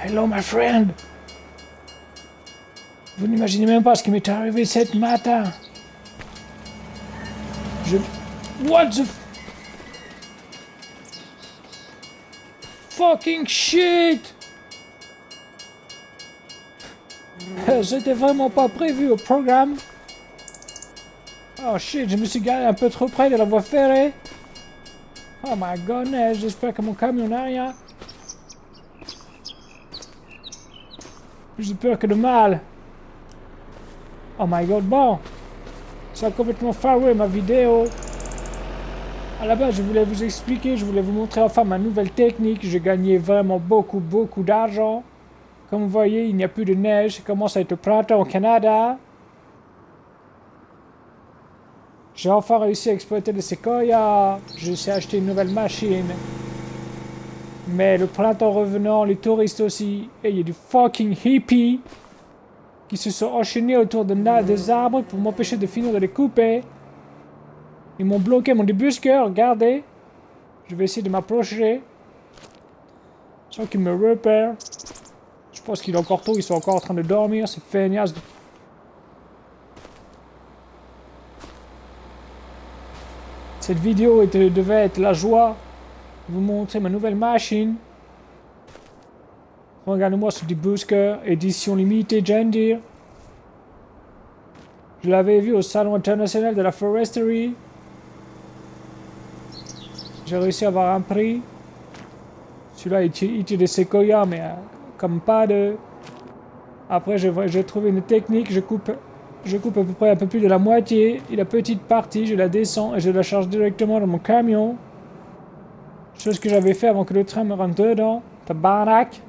Hello, my friend. Vous n'imaginez même pas ce qui m'est arrivé cette matin. What the... fucking shit! C'était vraiment pas prévu au programme. Oh shit, je me suis garé un peu trop près de la voie ferrée. Oh my goodness, j'espère que mon camion n'a rien. J'ai peur que de mal. Oh my god, bon. Ça a complètement foiré ma vidéo. À la base, je voulais vous expliquer, je voulais vous montrer enfin ma nouvelle technique. J'ai gagné vraiment beaucoup d'argent. Comme vous voyez, il n'y a plus de neige. Il commence à être le printemps au Canada. J'ai enfin réussi à exploiter les séquoias. J'ai réussi à acheter une nouvelle machine. Mais le printemps revenant, les touristes aussi. Et il y a du fucking hippie qui se sont enchaînés autour des arbres pour m'empêcher de finir de les couper. Ils m'ont bloqué mon débusqueur, regardez. Je vais essayer de m'approcher. Sans qu'ils me repèrent. Je pense qu'il est encore tôt, ils sont encore en train de dormir, ces feignasses. Cette vidéo devait être la joie de vous montrer ma nouvelle machine. Regardez-moi ce débusqueur, édition limitée, John Deere. Je l'avais vu au Salon international de la foresterie. J'ai réussi à avoir un prix. Celui-là, il tire des séquoias, mais comme pas de... Après, j'ai trouvé une technique. Je coupe à peu près un peu plus de la moitié. Et la petite partie, je la descends et je la charge directement dans mon camion. Chose que j'avais fait avant que le train me rentre dedans. Tabarnak.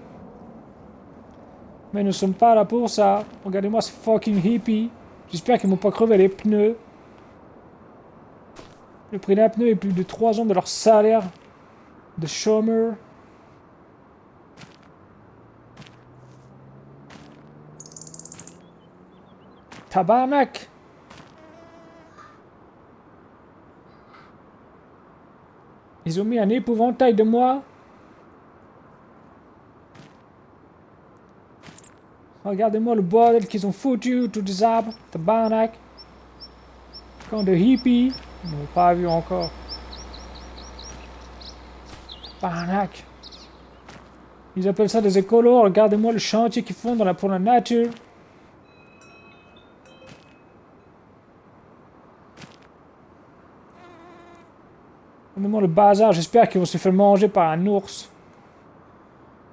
Mais nous sommes pas là pour ça. Regardez-moi ce fucking hippie. J'espère qu'ils m'ont pas crevé les pneus. Le prix d'un pneu est plus de 3 ans de leur salaire de chômeur. Tabarnak! Ils ont mis un épouvantail de moi. Regardez-moi le bordel qu'ils ont foutu autour des arbres. Tabarnak! Quand de hippies. Ils n'ont pas vu encore. Tabarnak! Ils appellent ça des écolos. Regardez-moi le chantier qu'ils font pour la nature. Regardez-moi le bazar. J'espère qu'ils vont se faire manger par un ours.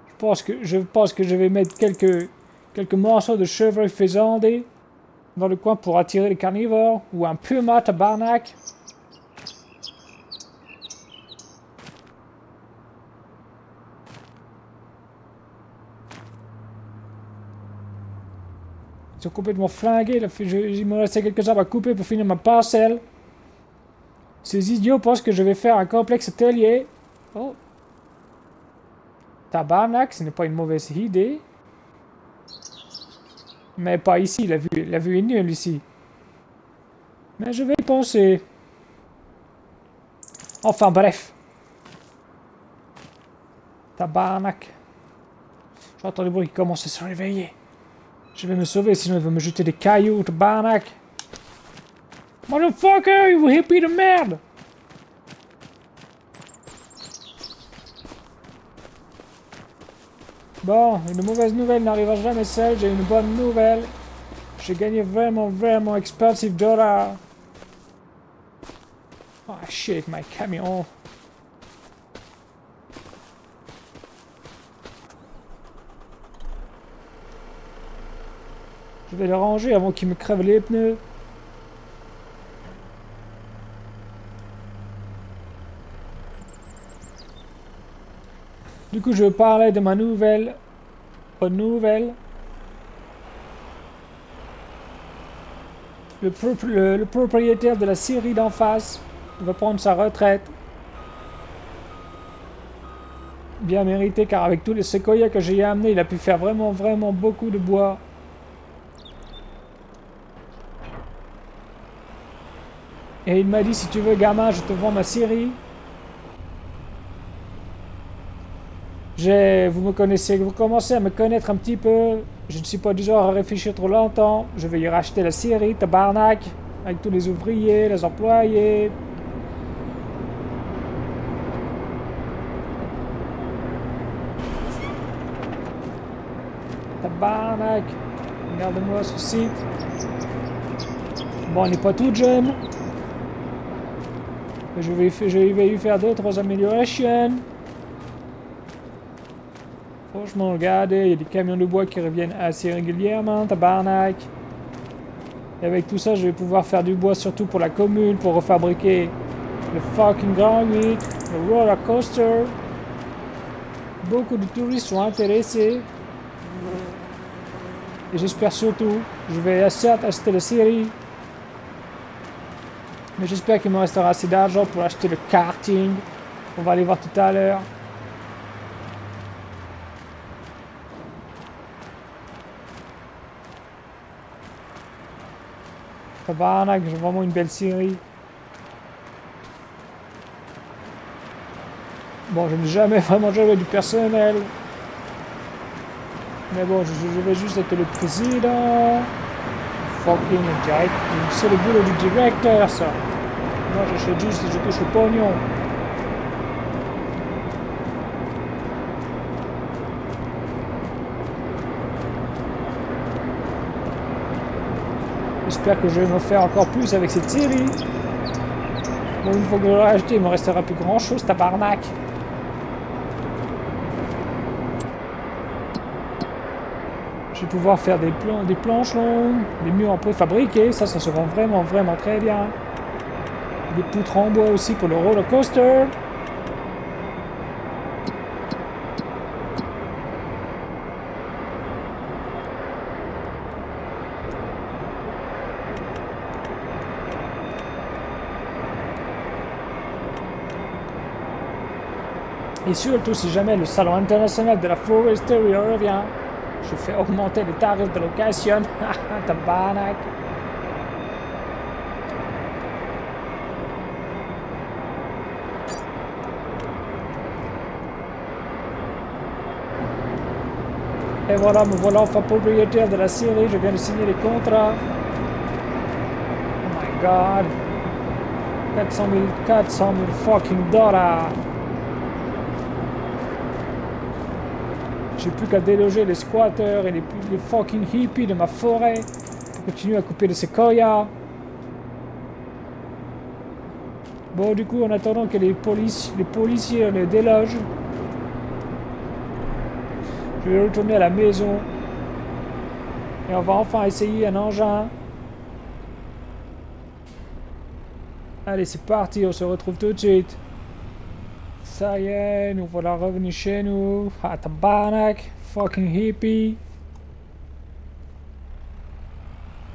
Je pense que je vais mettre quelques morceaux de chevreuil faisandé dans le coin pour attirer les carnivores. Ou un puma, tabarnak. Ils sont complètement flingués. Il me restait quelques arbres à couper pour finir ma parcelle. Ces idiots pensent que je vais faire un complexe atelier. Oh. Tabarnak, ce n'est pas une mauvaise idée. Mais pas ici, la vue est nulle ici. Mais je vais y penser. Enfin bref. Tabarnak. J'entends le bruit qui commence à se réveiller. Je vais me sauver, sinon il va me jeter des cailloux, tabarnak. Motherfucker, vous hippie de merde! Bon, une mauvaise nouvelle n'arrivera jamais seule, j'ai une bonne nouvelle. J'ai gagné vraiment expensive dollars. Oh shit, my camion. Je vais le ranger avant qu'il me crève les pneus. Du coup, je parlais de ma nouvelle. Bonne nouvelle. Le propriétaire de la scierie d'en face va prendre sa retraite. Bien mérité, car avec tous les séquoias que j'ai amenés, il a pu faire vraiment beaucoup de bois. Et il m'a dit, si tu veux gamin, je te vends ma scierie. Vous me connaissez, vous commencez à me connaître un petit peu. Je ne suis pas du genre à réfléchir trop longtemps. Je vais y racheter la série, tabarnak, avec tous les ouvriers, les employés. Tabarnak. Regarde-moi ce site. Bon, on n'est pas tout jeune. Je vais y faire 2-3 améliorations. Franchement, regardez, il y a des camions de bois qui reviennent assez régulièrement, tabarnak. Et avec tout ça, je vais pouvoir faire du bois surtout pour la commune, pour refabriquer le fucking Grand 8, le roller coaster. Beaucoup de touristes sont intéressés. Et j'espère surtout, je vais certes acheter la série, mais j'espère qu'il me restera assez d'argent pour acheter le karting. On va aller voir tout à l'heure. Tabarnak, j'ai vraiment une belle série. Bon, je n'ai jamais vraiment joué du personnel. Mais bon, je vais juste être le président. Fucking direct. C'est le boulot du directeur, ça. Moi, j'achète juste et je touche le pognon. J'espère que je vais me faire encore plus avec cette série. Bon, une fois que je l'aurai acheté, il me restera plus grand chose, tabarnak. Je vais pouvoir faire des planches longues, des murs en préfabriqués, ça se vend vraiment, vraiment très bien. Des poutres en bois aussi pour le roller coaster. Et surtout, si jamais le salon international de la foresterie revient, je fais augmenter les tarifs de location. Tabarnak. Et voilà, me voilà enfin propriétaire de la série. Je viens de signer les contrats. Oh my god. 400 000 fucking dollars. J'ai plus qu'à déloger les squatters et les fucking hippies de ma forêt pour continuer à couper les séquoias. Bon, du coup, en attendant que les policiers les délogent, je vais retourner à la maison et on va enfin essayer un engin. Allez, c'est parti, on se retrouve tout de suite. Ça y est, nous voilà revenus chez nous. Ah, tabarnak, fucking hippie.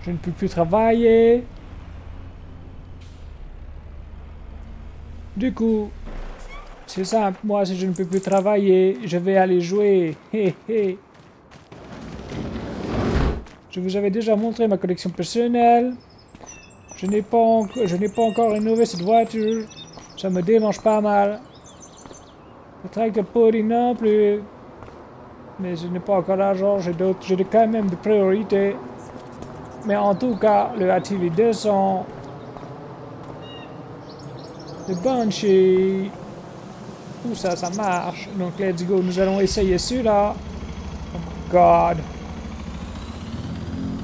Je ne peux plus travailler. Du coup, c'est simple, moi si je ne peux plus travailler, je vais aller jouer. Hé hé. Je vous avais déjà montré ma collection personnelle. Je n'ai pas encore rénové cette voiture. Ça me démange pas mal. Le tracteur pourri non plus. Mais je n'ai pas encore l'argent, j'ai quand même des priorités. Mais en tout cas, le ATV 200, le Banshee, tout ça, ça marche. Donc let's go, nous allons essayer celui-là. Oh my god.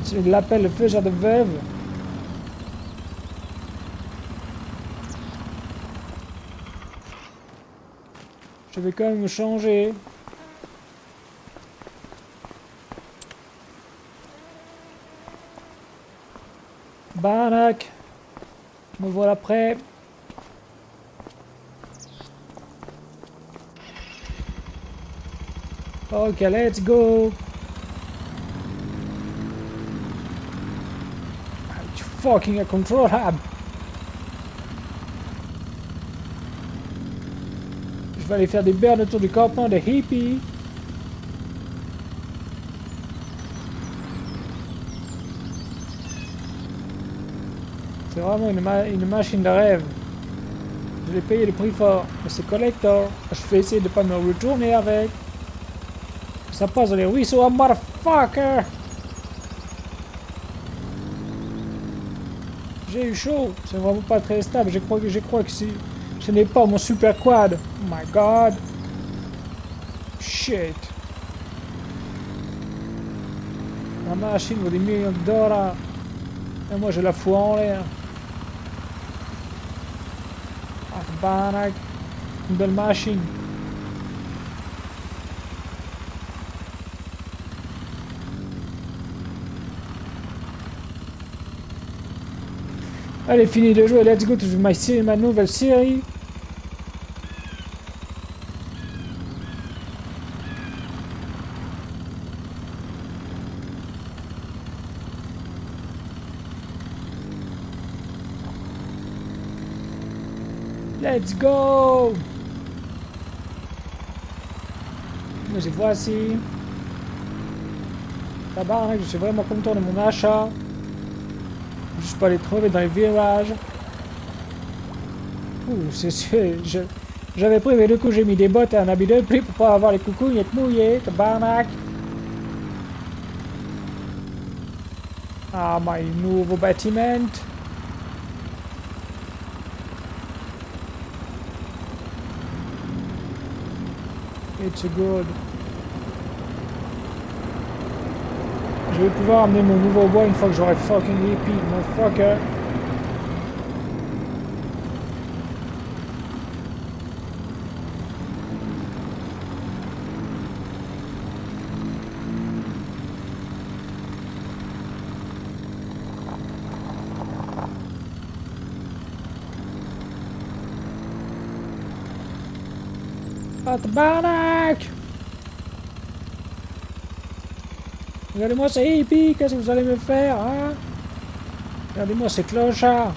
Je l'appelle le faiseur de veuve. Je vais quand même me changer. Barnac. Me voilà prêt. Ok, let's go. You fucking control hub. Je vais aller faire des burns autour du campement des hippies. C'est vraiment une machine de rêve. Je vais payer le prix fort, mais c'est collector. Je vais essayer de pas me retourner avec. Ça passe dans les ruisseaux, oh motherfucker! J'ai eu chaud, c'est vraiment pas très stable, je crois que si ce n'est pas mon super quad. Oh my god. Shit. La machine vaut des millions de dollars. Et moi je la fous en l'air. Ah, banac. Une belle machine. Allez, fini de jouer, let's go to ma nouvelle série. Let's go! Nous y voici. Tabarnak, je suis vraiment content de mon achat. Juste pas les trouver dans les virages. Ouh, c'est sûr. J'avais pris, mais du coup j'ai mis des bottes et un habit de pluie pour pas avoir les coucougnes être mouillés. Tabarnak. Ah, my nouveau bâtiment. It's good. Je vais pouvoir amener mon nouveau bois une fois que j'aurai fucking hippie, motherfucker. Ah, tabarnak! Regardez-moi ces hippies, qu'est-ce que vous allez me faire, hein? Regardez-moi ces clochards.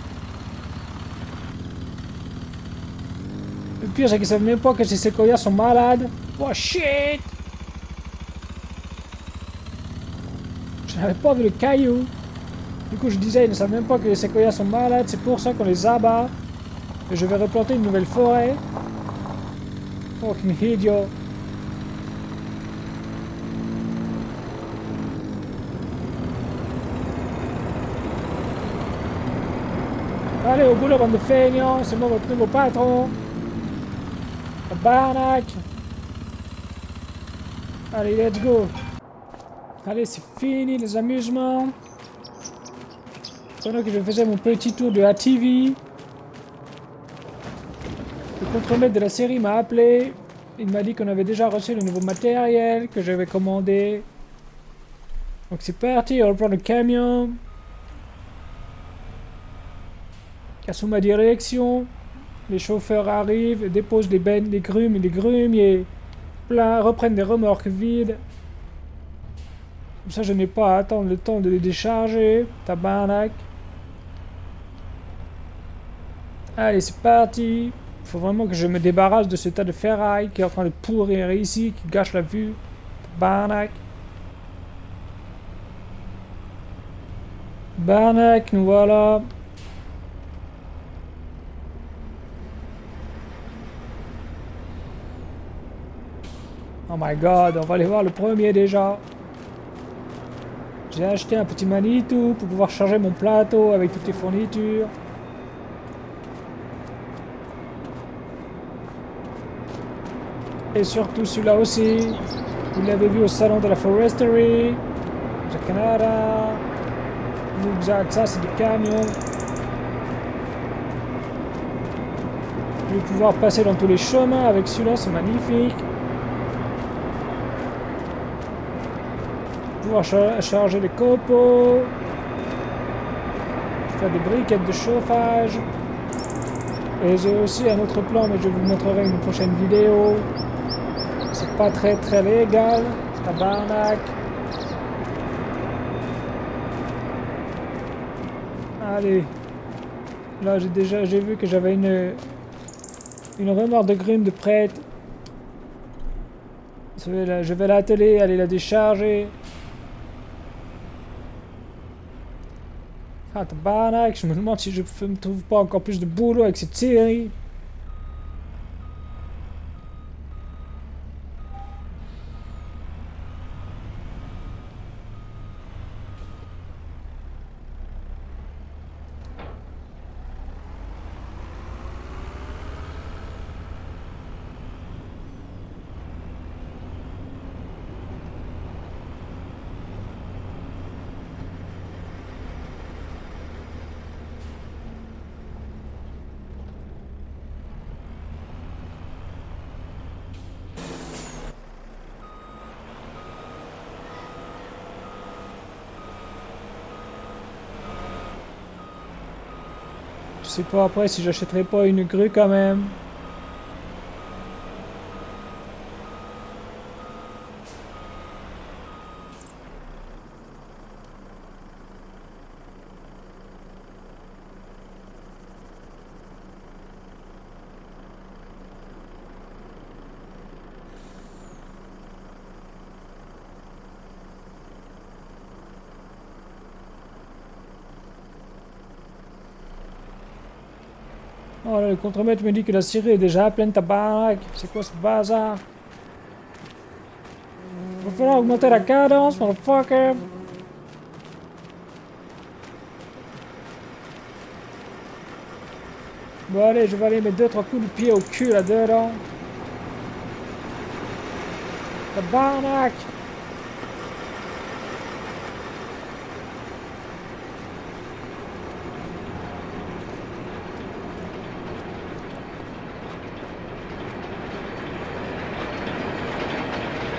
Le pire, c'est qu'ils savent même pas que ces séquoias sont malades. Oh shit! Je n'avais pas vu le caillou. Du coup, je disais, ils ne savent même pas que les séquoias sont malades, c'est pour ça qu'on les abat. Et je vais replanter une nouvelle forêt. Fucking idiot. Allez, au boulot, bande de feignants, c'est moi votre nouveau patron. Tabarnak. Allez, let's go. Allez, c'est fini les amusements. Pendant que je faisais mon petit tour de la TV, le contremaître de la série m'a appelé. Il m'a dit qu'on avait déjà reçu le nouveau matériel que j'avais commandé. Donc c'est parti, on reprend le camion. Sous ma direction, les chauffeurs arrivent, déposent les bennes, les grumes et les grumiers pleins, reprennent des remorques vides. Comme ça, je n'ai pas à attendre le temps de les décharger. Tabarnak. Allez, c'est parti. Il faut vraiment que je me débarrasse de ce tas de ferraille qui est en train de pourrir ici, qui gâche la vue. Tabarnak. Tabarnak, nous voilà. Oh my god, on va aller voir le premier déjà. J'ai acheté un petit Manitou pour pouvoir charger mon plateau avec toutes les fournitures. Et surtout celui-là aussi. Vous l'avez vu au salon de la Forestery. Au Canada. Exact, ça c'est du camion. Je vais pouvoir passer dans tous les chemins avec celui-là, c'est magnifique. Pouvoir charger les copeaux, faire des briquettes de chauffage. Et j'ai aussi un autre plan, mais je vous montrerai une prochaine vidéo. C'est pas très légal, tabarnak. Allez, là j'ai vu que j'avais une remorque de grumes de prête. Je vais l'atteler, aller la décharger. Ah, tabarnak, je me demande si je me trouve pas encore plus de boulot avec cette série. sais pas après si j'achèterai pas une grue quand même. Oh là, le contremaître me dit que la Syrie est déjà pleine de tabac. C'est quoi ce bazar? Va falloir augmenter la cadence, motherfucker. Bon allez, je vais aller mettre 2-3 coups de pied au cul là-dedans. Tabarnak!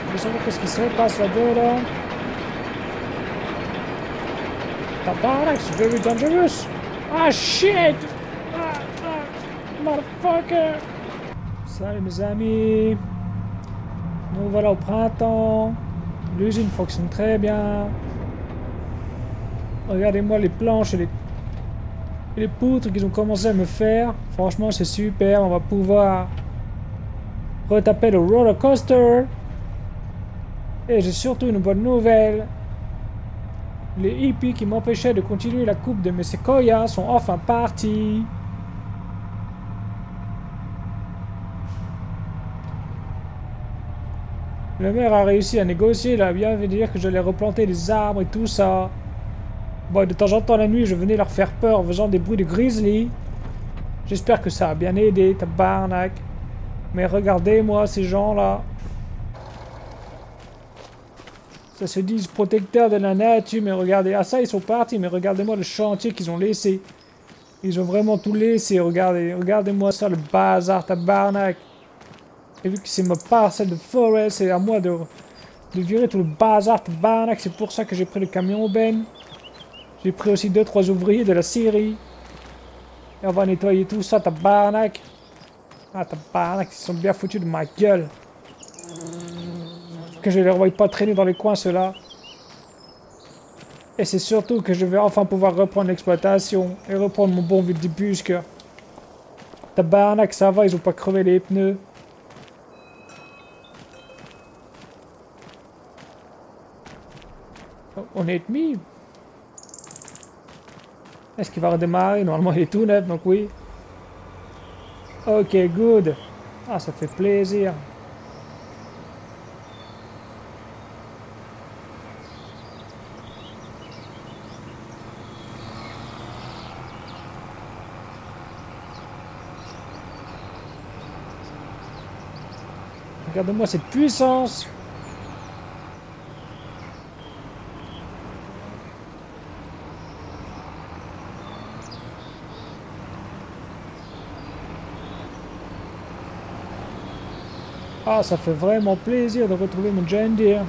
Je veux savoir qu'est-ce qui se passe là-dedans. Tabarnak, c'est very dangerous! Ah shit! Motherfucker! Salut mes amis! Nous voilà au printemps. L'usine fonctionne très bien. Regardez-moi les planches et les poutres qu'ils ont commencé à me faire. Franchement, c'est super. On va pouvoir retaper le roller coaster. Et j'ai surtout une bonne nouvelle. Les hippies qui m'empêchaient de continuer la coupe de mes séquoias sont enfin partis. Le maire a réussi à négocier, il a bien fait dire que j'allais replanter des arbres et tout ça. Bon, de temps en temps la nuit, je venais leur faire peur en faisant des bruits de grizzly. J'espère que ça a bien aidé, tabarnak. Mais regardez-moi ces gens-là. Ça se dit protecteurs de la nature, mais regardez. Ah ça, ils sont partis, mais regardez-moi le chantier qu'ils ont laissé. Ils ont vraiment tout laissé, regardez. Regardez-moi ça, le bazar, tabarnak. Et vu que c'est ma parcelle de forêt, c'est à moi de virer tout le bazar, tabarnak. C'est pour ça que j'ai pris le camion Ben. J'ai pris aussi 2-3 ouvriers de la Syrie. Et on va nettoyer tout ça, tabarnak. Ah, tabarnak, ils sont bien foutus de ma gueule. Que je les revoie pas traîner dans les coins, ceux-là. Et c'est surtout que je vais enfin pouvoir reprendre l'exploitation. Et reprendre mon bon Vildibusque. Tabarnak, ça va, ils ont pas crevé les pneus. Oh, on est mis. Est-ce qu'il va redémarrer? Normalement, il est tout neuf, donc oui. Ok, good. Ah, ça fait plaisir. Regardez-moi cette puissance. Ah, ça fait vraiment plaisir de retrouver mon John Deere.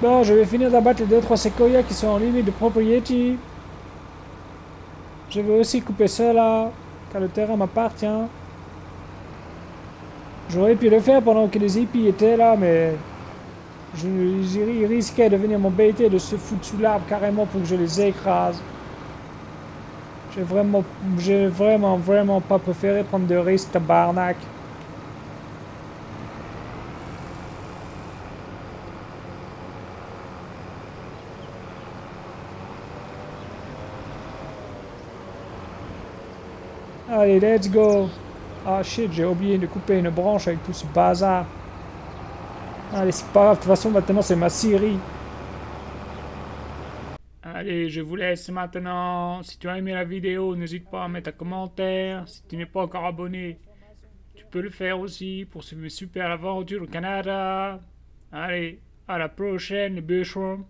Bon, je vais finir d'abattre les 2-3 séquoias qui sont en limite de propriété. Je vais aussi couper cela, car le terrain m'appartient. J'aurais pu le faire pendant que les hippies étaient là, mais ils risquaient de venir m'embêter, de se foutre sous l'arbre carrément pour que je les écrase. J'ai vraiment pas préféré prendre de risques, tabarnak. Allez, let's go. Ah shit, j'ai oublié de couper une branche avec tout ce bazar. Allez, c'est pas grave, de toute façon maintenant c'est ma Syrie. Allez, je vous laisse maintenant. Si tu as aimé la vidéo, n'hésite pas à mettre un commentaire. Si tu n'es pas encore abonné, tu peux le faire aussi pour suivre mes super aventures au Canada. Allez, à la prochaine, les bûcherons.